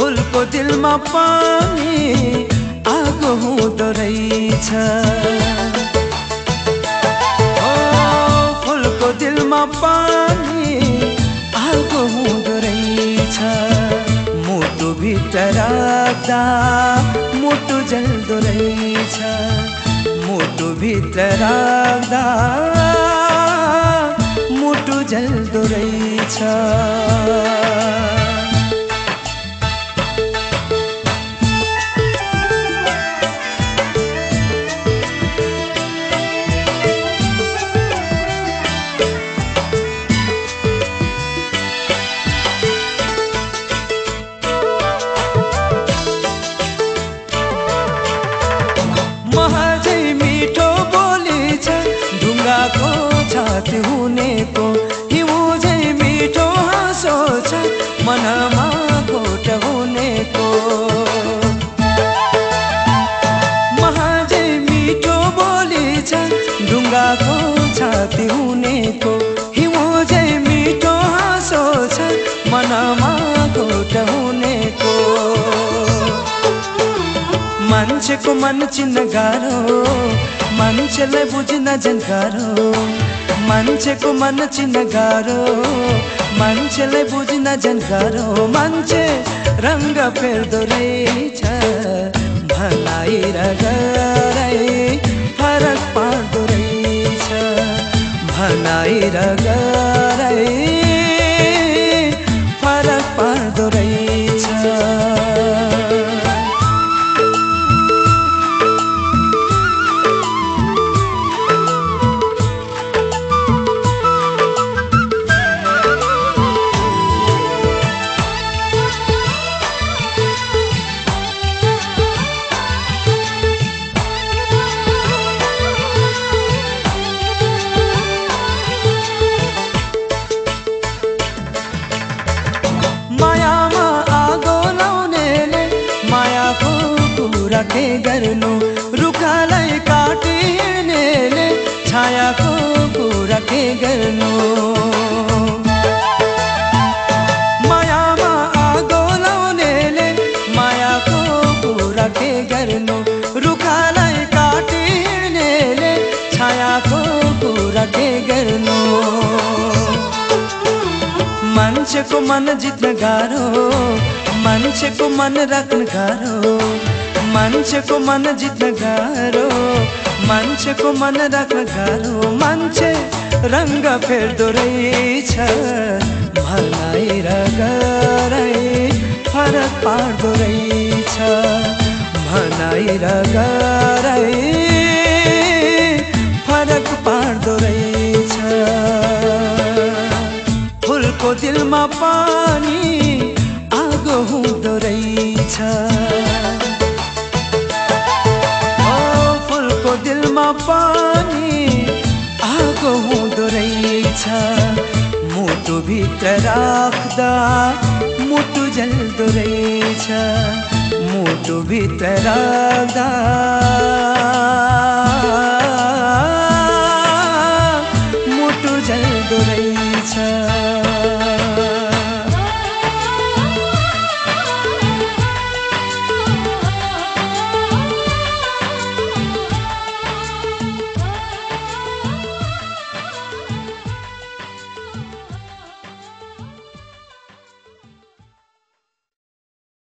फुलको दिलमा पानी आगो हुँदो रहेछ। ओ फुलको दिलमा पानी आगो हुँदो रहेछ। मुटु भित्र राख्दा मुटु जल्दो रहेछ। मुटु भित्र राख्दा मुटु जल्दो रहेछ। महजै मिठो बोली छ ढुङ्गाको छाती हुनेको। हिउँझै मिठो हाँसो छ मनमा खोट हुनेको। महजै मिठो बोली छ ढुङ्गाको छाती हुनेको। हिउँझै मिठो हाँसो छ मनमा खोट हुनेको। मान्छेको मन चिन्न गाह्रो मान्छेलाई बुझ्न झन् गाह्रो। मान्छेको मन चिन्न गाह्रो मान्छेलाई बुझ्न झन् गाह्रो। मान्छे रङ्ग फेर्दो रहेछ भनाइ र गराइ फरक पार्दो रहेछ। भनाइ र गराइ फरक पार्दो रहेछ। मायामा आगो लाउनेले मायाको कुरा के गर्नु। रुखलाई काटिनेले छायाको कुरा के गर्नु। मायामा आगो लाउनेले मायाको कुरा के गर्नु। रुखलाई काटिनेले छायाको कुरा के गर्नु। मान्छेको मन जित्न गाह्रो मान्छेको मन राख्न गाह्रो। मान्छेको मन जित्न गाह्रो मान्छेको मन राख्न गाह्रो। मान्छे रङ्ग फेर्दो रहेछ भनाइ र गराइ फरक पार्दो रहेछ। भनाइ र गराइ फरक पार्दो रहेछ। फुलको दिलमा पानी आगो हुँदो रहेछ। ओ फुलको दिलमा पानी आगो हुँदो रहेछ। मुटु भित्र राख्दा मुटु जल्दो रहेछ। मुटु भित्र राख्दा